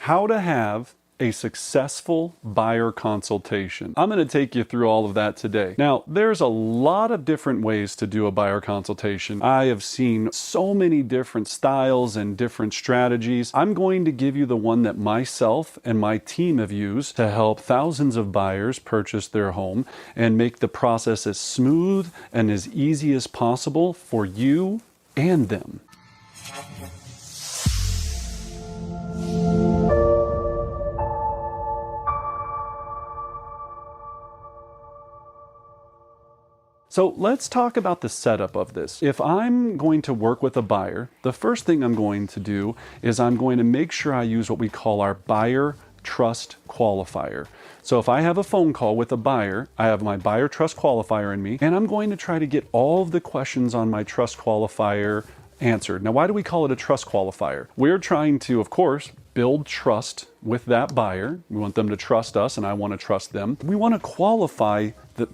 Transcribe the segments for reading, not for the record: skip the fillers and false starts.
how to have a successful buyer consultation. I'm going to take you through all of that today. Now, there's a lot of different ways to do a buyer consultation. I have seen so many different styles and different strategies. I'm going to give you the one that myself and my team have used to help thousands of buyers purchase their home and make the process as smooth and as easy as possible for you and them. So let's talk about the setup of this. If I'm going to work with a buyer, the first thing I'm going to do is I'm going to make sure I use what we call our buyer trust qualifier. So if I have a phone call with a buyer, I have my buyer trust qualifier in me, and I'm going to try to get all of the questions on my trust qualifier answered. Now, why do we call it a trust qualifier? We're trying to, of course, build trust with that buyer. We want them to trust us, and I want to trust them. We want to qualify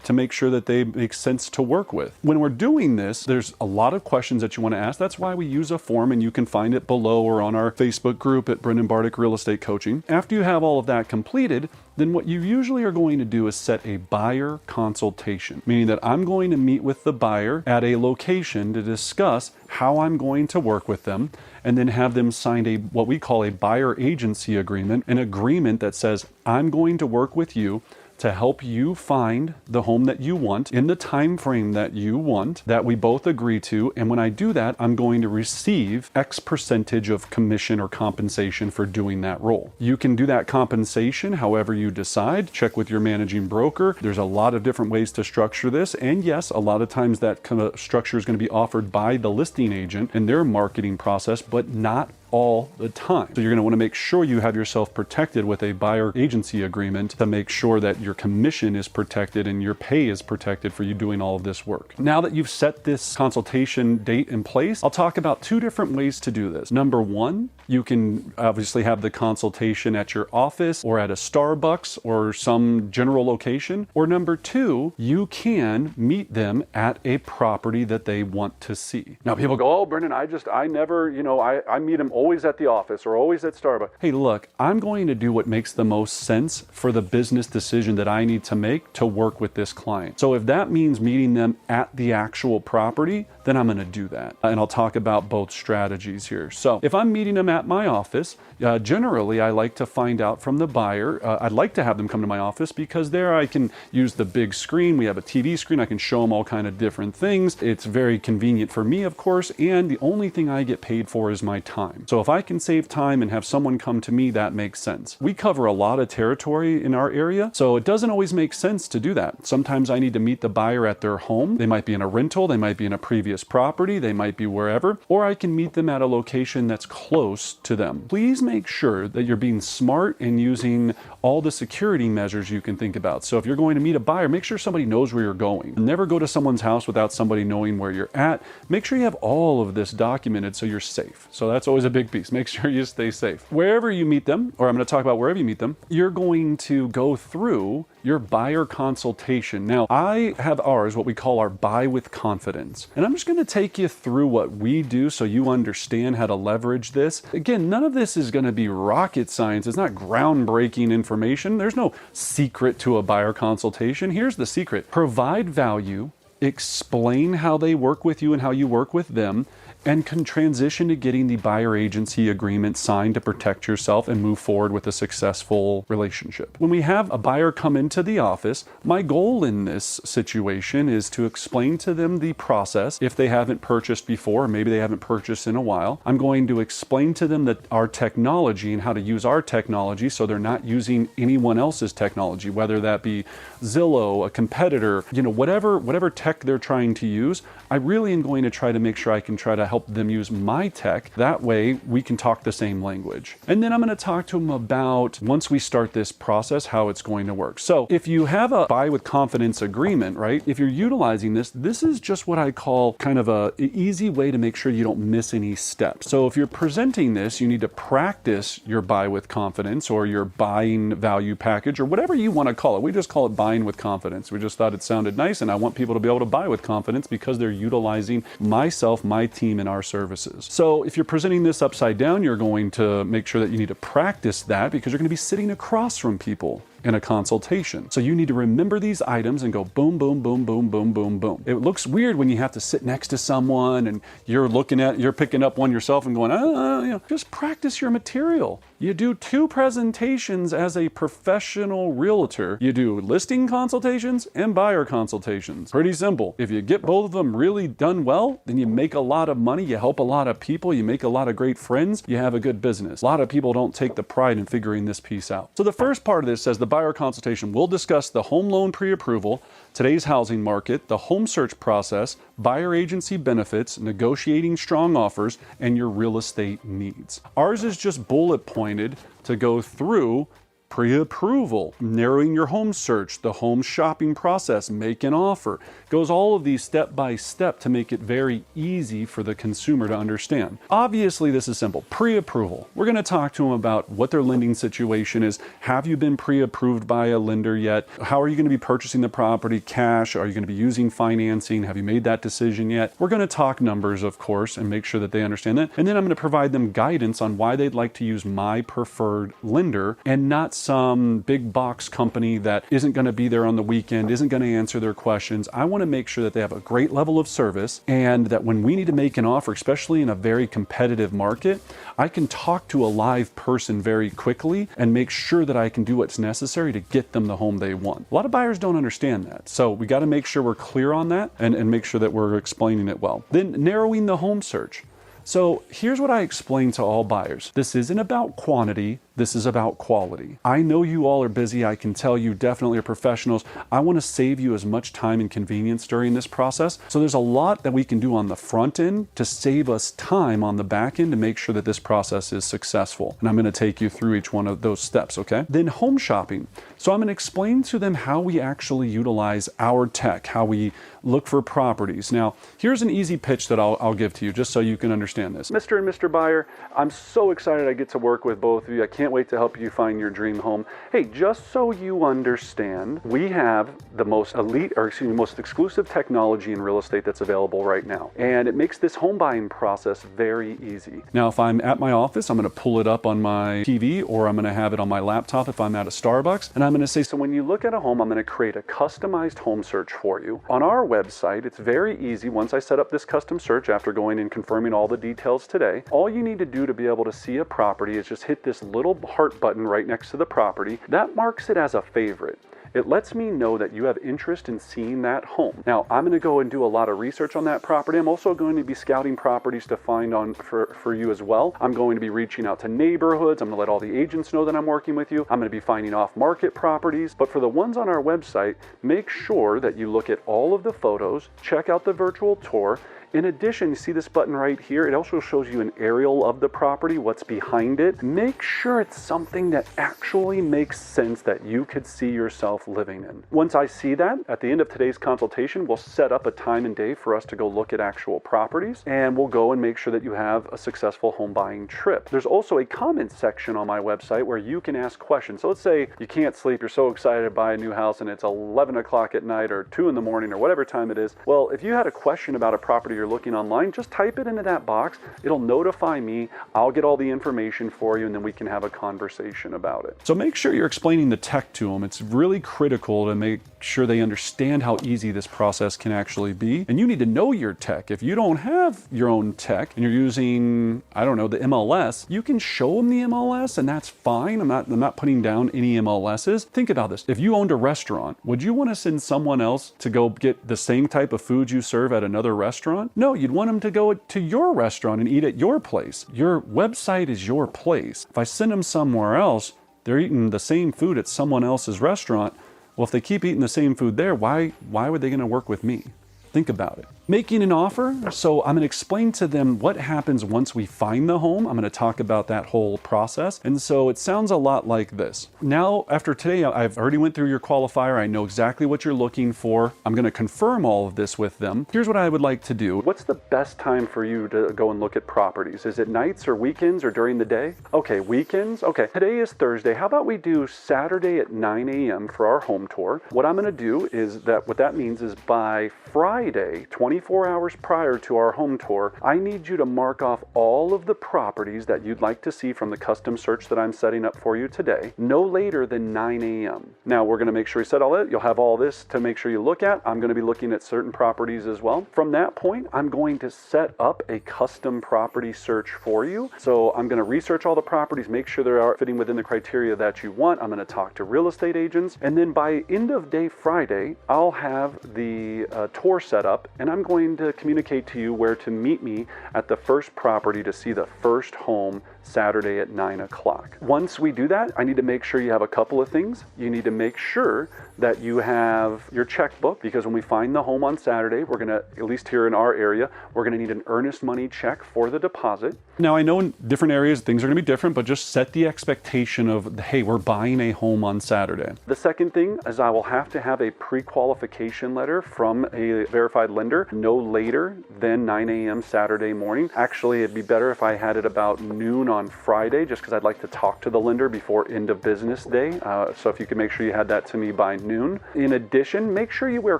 to make sure that they make sense to work with. When we're doing this, there's a lot of questions that you want to ask. That's why we use a form, and you can find it below or on our Facebook group at Brendan Bardick Real Estate Coaching. After you have all of that completed, then what you usually are going to do is set a buyer consultation, meaning that I'm going to meet with the buyer at a location to discuss how I'm going to work with them, and then have them sign what we call a buyer agency agreement, an agreement that says, I'm going to work with you to help you find the home that you want in the time frame that you want, that we both agree to. And when I do that, I'm going to receive X percentage of commission or compensation for doing that role. You can do that compensation however you decide. Check with your managing broker. There's a lot of different ways to structure this. And yes, a lot of times that kind of structure is going to be offered by the listing agent in their marketing process, but not all the time. So you're going to want to make sure you have yourself protected with a buyer agency agreement to make sure that your commission is protected and your pay is protected for you doing all of this work. Now that you've set this consultation date in place, I'll talk about two different ways to do this. Number one, you can obviously have the consultation at your office or at a Starbucks or some general location. Or number two, you can meet them at a property that they want to see. Now people go, oh, Brendan, I never, I meet them always at the office or always at Starbucks. Hey, look, I'm going to do what makes the most sense for the business decision that I need to make to work with this client. So if that means meeting them at the actual property, then I'm going to do that. And I'll talk about both strategies here. So if I'm meeting them at my office, generally I like to find out from the buyer. I'd like to have them come to my office because there I can use the big screen. We have a TV screen. I can show them all kind of different things. It's very convenient for me, of course, and the only thing I get paid for is my time. So if I can save time and have someone come to me, that makes sense. We cover a lot of territory in our area, so it doesn't always make sense to do that. Sometimes I need to meet the buyer at their home. They might be in a rental, they might be in a previous property, they might be wherever, or I can meet them at a location that's close to them. Please make sure that you're being smart and using all the security measures you can think about. So if you're going to meet a buyer, make sure somebody knows where you're going. Never go to someone's house without somebody knowing where you're at. Make sure you have all of this documented so you're safe. So that's always a big piece. Make sure you stay safe. Wherever you meet them, or I'm going to talk about wherever you meet them, you're going to go through your buyer consultation. Now, I have ours, what we call our Buy with Confidence. And I'm just going to take you through what we do so you understand how to leverage this. Again, none of this is going to be rocket science. It's not groundbreaking information. There's no secret to a buyer consultation. Here's the secret. Provide value, explain how they work with you and how you work with them, and can transition to getting the buyer agency agreement signed to protect yourself and move forward with a successful relationship. When we have a buyer come into the office, my goal in this situation is to explain to them the process. If they haven't purchased before, or maybe they haven't purchased in a while, I'm going to explain to them that our technology and how to use our technology so they're not using anyone else's technology, whether that be Zillow, a competitor, whatever tech they're trying to use. I really am going to try to make sure I can try to help them use my tech. That way we can talk the same language. And then I'm going to talk to them about, once we start this process, how it's going to work. So if you have a Buy with Confidence agreement, right? If you're utilizing this, this is just what I call kind of an easy way to make sure you don't miss any steps. So if you're presenting this, you need to practice your Buy with Confidence or your buying value package or whatever you want to call it. We just call it Buying with Confidence. We just thought it sounded nice, and I want people to be able to buy with confidence because they're utilizing myself, my team, in our services. So if you're presenting this upside down, you're going to make sure that you need to practice that because you're going to be sitting across from people in a consultation. So you need to remember these items and go boom, boom, boom, boom, boom, boom, boom. It looks weird when you have to sit next to someone and you're picking up one yourself and going, just practice your material. You do 2 presentations as a professional realtor. You do listing consultations and buyer consultations. Pretty simple. If you get both of them really done well, then you make a lot of money, you help a lot of people, you make a lot of great friends, you have a good business. A lot of people don't take the pride in figuring this piece out. So the first part of this says the buyer consultation will discuss the home loan pre-approval, today's housing market, the home search process, buyer agency benefits, negotiating strong offers, and your real estate needs. Ours is just bullet pointed to go through pre-approval, narrowing your home search, the home shopping process, make an offer. Goes all of these step by step to make it very easy for the consumer to understand. Obviously, this is simple. Pre-approval. We're going to talk to them about what their lending situation is. Have you been pre-approved by a lender yet? How are you going to be purchasing the property? Cash? Are you going to be using financing? Have you made that decision yet? We're going to talk numbers, of course, and make sure that they understand that. And then I'm going to provide them guidance on why they'd like to use my preferred lender and not some big box company that isn't going to be there on the weekend, isn't going to answer their questions. I want to make sure that they have a great level of service and that when we need to make an offer, especially in a very competitive market, I can talk to a live person very quickly and make sure that I can do what's necessary to get them the home they want. A lot of buyers don't understand that. So we got to make sure we're clear on that and make sure that we're explaining it well. Then narrowing the home search. So here's what I explain to all buyers. This isn't about quantity. This is about quality. I know you all are busy. I can tell you definitely are professionals. I want to save you as much time and convenience during this process. So there's a lot that we can do on the front end to save us time on the back end to make sure that this process is successful. And I'm going to take you through each one of those steps, okay? Then home shopping. So I'm going to explain to them how we actually utilize our tech, how we look for properties. Now, here's an easy pitch that I'll give to you just so you can understand this. Mr. and Mr. Buyer, I'm so excited I get to work with both of you. I can't wait to help you find your dream home. Hey, just so you understand, we have the most most exclusive technology in real estate that's available right now. And it makes this home buying process very easy. Now, if I'm at my office, I'm going to pull it up on my TV or I'm going to have it on my laptop if I'm at a Starbucks. And I'm going to say, so when you look at a home, I'm going to create a customized home search for you. On our website, it's very easy. Once I set up this custom search after going and confirming all the details today, all you need to do to be able to see a property is just hit this little heart button right next to the property. That marks it as a favorite. It lets me know that you have interest in seeing that home. Now, I'm going to go and do a lot of research on that property. I'm also going to be scouting properties to find for you as well. I'm going to be reaching out to neighborhoods. I'm going to let all the agents know that I'm working with you. I'm going to be finding off-market properties. But for the ones on our website, make sure that you look at all of the photos, check out the virtual tour. In addition, you see this button right here? It also shows you an aerial of the property, what's behind it. Make sure it's something that actually makes sense that you could see yourself living in. Once I see that, at the end of today's consultation, we'll set up a time and day for us to go look at actual properties, and we'll go and make sure that you have a successful home buying trip. There's also a comment section on my website where you can ask questions. So let's say you can't sleep, you're so excited to buy a new house and it's 11 o'clock at night or 2 in the morning or whatever time it is. Well, if you had a question about a property you're looking online, just type it into that box. It'll notify me. I'll get all the information for you, and then we can have a conversation about it. So make sure you're explaining the tech to them. It's really critical to make sure they understand how easy this process can actually be. And you need to know your tech. If you don't have your own tech and you're using, I don't know, the MLS, you can show them the MLS and that's fine. I'm not putting down any MLSs. Think about this. If you owned a restaurant, would you want to send someone else to go get the same type of food you serve at another restaurant? No, you'd want them to go to your restaurant and eat at your place. Your website is your place. If I send them somewhere else, they're eating the same food at someone else's restaurant. Well, if they keep eating the same food there, why were they going to work with me? Think about it. Making an offer. So I'm going to explain to them what happens once we find the home. I'm going to talk about that whole process. And so it sounds a lot like this. Now, after today, I've already went through your qualifier. I know exactly what you're looking for. I'm going to confirm all of this with them. Here's what I would like to do. What's the best time for you to go and look at properties? Is it nights or weekends or during the day? Okay, weekends. Okay, today is Thursday. How about we do Saturday at 9 a.m. for our home tour? What I'm going to do is what that means is by Friday, 24 24 hours prior to our home tour, I need you to mark off all of the properties that you'd like to see from the custom search that I'm setting up for you today, no later than 9 a.m. Now, we're going to make sure you set all that. You'll have all this to make sure you look at. I'm going to be looking at certain properties as well. From that point, I'm going to set up a custom property search for you. So I'm going to research all the properties, make sure they are fitting within the criteria that you want. I'm going to talk to real estate agents. And then by end of day Friday, I'll have the tour set up, and I'm going to communicate to you where to meet me at the first property to see the first home Saturday at 9 o'clock. Once we do that, I need to make sure you have a couple of things. You need to make sure that you have your checkbook, because when we find the home on Saturday, we're going to, at least here in our area, we're going to need an earnest money check for the deposit. Now, I know in different areas things are going to be different, but just set the expectation of, hey, we're buying a home on Saturday. The second thing is I will have to have a pre-qualification letter from a verified lender no later than 9 a.m. Saturday morning. Actually, it'd be better if I had it about noon on Friday, just because I'd like to talk to the lender before end of business day. So if you could make sure you had that to me by noon. In addition, make sure you wear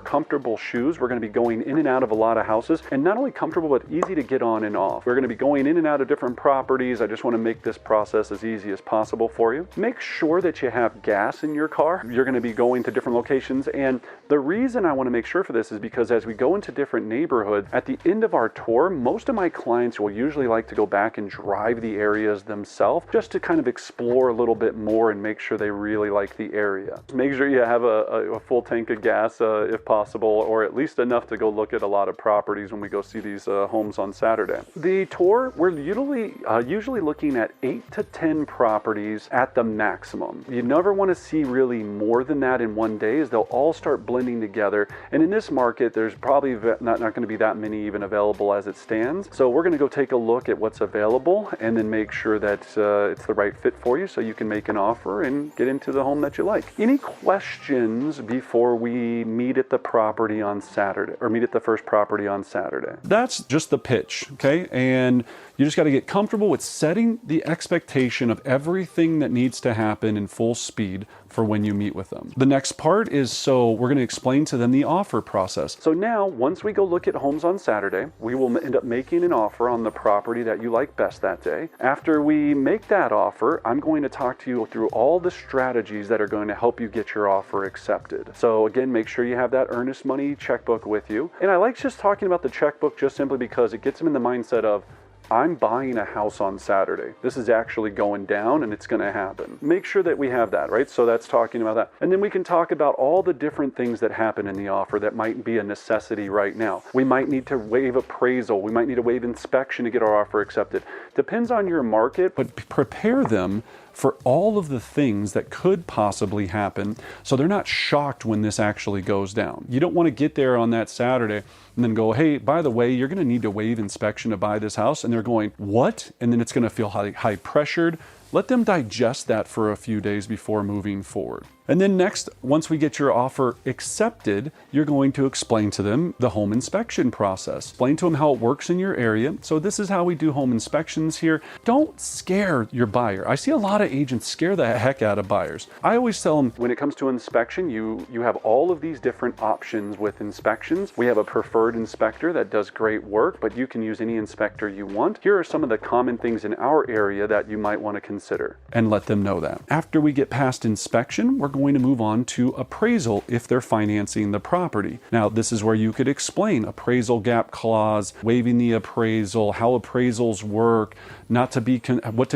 comfortable shoes. We're going to be going in and out of a lot of houses, and not only comfortable, but easy to get on and off. We're going to be going in and out of different properties. I just want to make this process as easy as possible for you. Make sure that you have gas in your car. You're going to be going to different locations, and the reason I want to make sure for this is because as we go into different neighborhoods, at the end of our tour, most of my clients will usually like to go back and drive the areas themselves, just to kind of explore a little bit more and make sure they really like the area. Make sure you have a full tank of gas if possible, or at least enough to go look at a lot of properties when we go see these homes on Saturday. The tour, we're usually looking at 8 to 10 properties at the maximum. You never want to see really more than that in one day, as they'll all start blending together. And in this market, there's probably not going to be that many even available as it stands. So we're going to go take a look at what's available and then make sure that it's the right fit for you, so you can make an offer and get into the home that you like. Any questions before we meet at the property on Saturday, or meet at the first property on Saturday? That's just the pitch, okay? And you just got to get comfortable with setting the expectation of everything that needs to happen in full speed for when you meet with them. The next part is, so we're going to explain to them the offer process. So now, once we go look at homes on Saturday, we will end up making an offer on the property that you like best that day. After we make that offer, I'm going to talk to you through all the strategies that are going to help you get your offer accepted. So again, make sure you have that earnest money checkbook with you. And I like just talking about the checkbook just simply because it gets them in the mindset of, I'm buying a house on Saturday. This is actually going down and it's going to happen. Make sure that we have that, right? So that's talking about that. And then we can talk about all the different things that happen in the offer that might be a necessity right now. We might need to waive appraisal. We might need to waive inspection to get our offer accepted. Depends on your market, but prepare them for all of the things that could possibly happen, so they're not shocked when this actually goes down. You don't want to get there on that Saturday and then go, hey, by the way, you're going to need to waive inspection to buy this house. And they're going, what? And then it's going to feel high pressured. Let them digest that for a few days before moving forward. And then next, once we get your offer accepted, you're going to explain to them the home inspection process. Explain to them how it works in your area. So this is how we do home inspections here. Don't scare your buyer. I see a lot of agents scare the heck out of buyers. I always tell them, when it comes to inspection, you have all of these different options with inspections. We have a preferred inspector that does great work, but you can use any inspector you want. Here are some of the common things in our area that you might want to consider, and let them know that. After we get past inspection, we're going to move on to appraisal if they're financing the property. Now, this is where you could explain appraisal gap clause, waiving the appraisal, how appraisals work, what to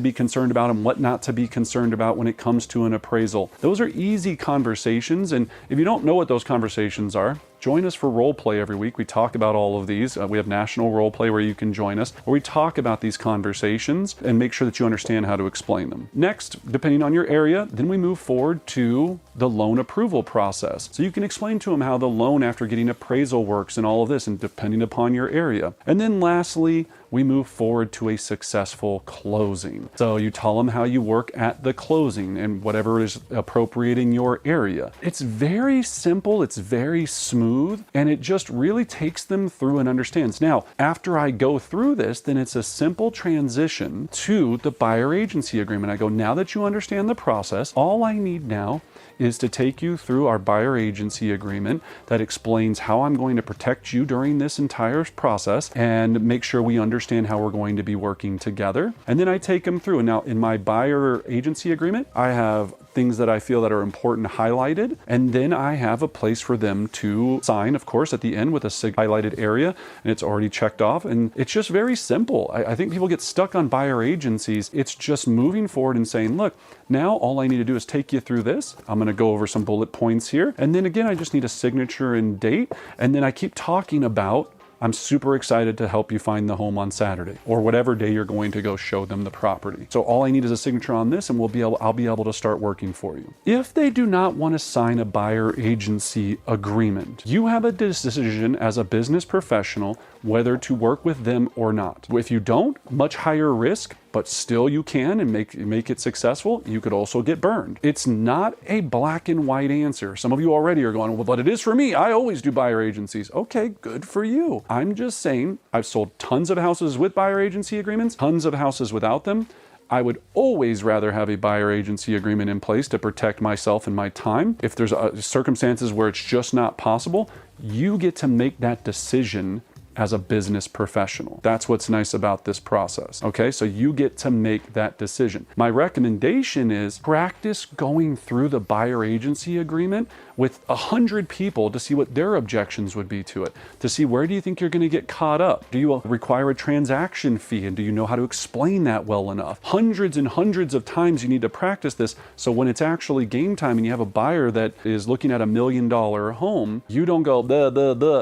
be concerned about and what not to be concerned about when it comes to an appraisal. Those are easy conversations, and if you don't know what those conversations are, join us for role play every week. We talk about all of these. We have national role play where you can join us, where we talk about these conversations and make sure that you understand how to explain them. Next, depending on your area, then we move forward to the loan approval process. So you can explain to them how the loan after getting appraisal works and all of this, and depending upon your area. And then lastly, we move forward to a successful closing. So you tell them how you work at the closing and whatever is appropriate in your area. It's very simple, it's very smooth, and it just really takes them through and understands. Now, after I go through this, then it's a simple transition to the buyer agency agreement. I go, now that you understand the process, all I need now is to take you through our buyer agency agreement that explains how I'm going to protect you during this entire process and make sure we understand how we're going to be working together. And then I take them through. And now in my buyer agency agreement, I have things that I feel that are important highlighted, and then I have a place for them to sign, of course, at the end with a highlighted area, and it's already checked off. And it's just very simple. I think people get stuck on buyer agencies. It's just moving forward and saying, look, now all I need to do is take you through this. I'm going to go over some bullet points here. And then again, I just need a signature and date. And then I keep talking about, I'm super excited to help you find the home on Saturday or whatever day you're going to go show them the property. So all I need is a signature on this, and I'll be able to start working for you. If they do not want to sign a buyer agency agreement, you have a decision as a business professional whether to work with them or not. If you don't, much higher risk, but still you can and make it successful. You could also get burned. It's not a black and white answer. Some of you already are going, well, but it is for me. I always do buyer agencies. Okay, good for you. I'm just saying, I've sold tons of houses with buyer agency agreements, tons of houses without them. I would always rather have a buyer agency agreement in place to protect myself and my time. If there's circumstances where it's just not possible, you get to make that decision as a business professional. That's what's nice about this process. Okay, so you get to make that decision. My recommendation is practice going through the buyer agency agreement with 100 people to see what their objections would be to it, to see where do you think you're going to get caught up? Do you require a transaction fee, and do you know how to explain that well enough? Hundreds and hundreds of times you need to practice this, so when it's actually game time and you have a buyer that is looking at $1 million home, you don't go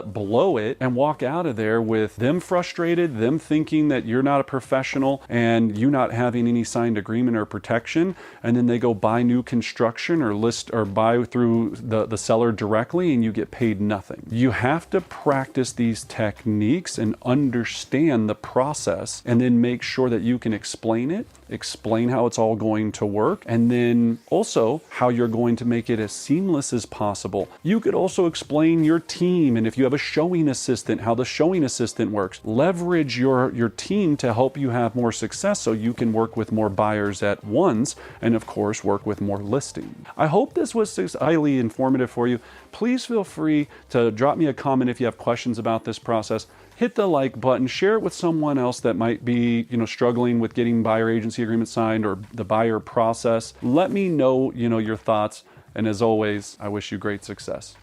blow it and walk out of there with them frustrated, them thinking that you're not a professional and you not having any signed agreement or protection, and then they go buy new construction or list or buy through the seller directly and you get paid nothing. You have to practice these techniques and understand the process, and then make sure that you can explain it, explain how it's all going to work, and then also how you're going to make it as seamless as possible. You could also explain your team, and if you have a showing assistant, how the showing assistant works. Leverage your team to help you have more success so you can work with more buyers at once, and of course work with more listings. I hope this was highly informative for you. Please feel free to drop me a comment if you have questions about this process. Hit the like button, share it with someone else that might be, struggling with getting buyer agency agreement signed or the buyer process. Let me know, your thoughts. And as always, I wish you great success.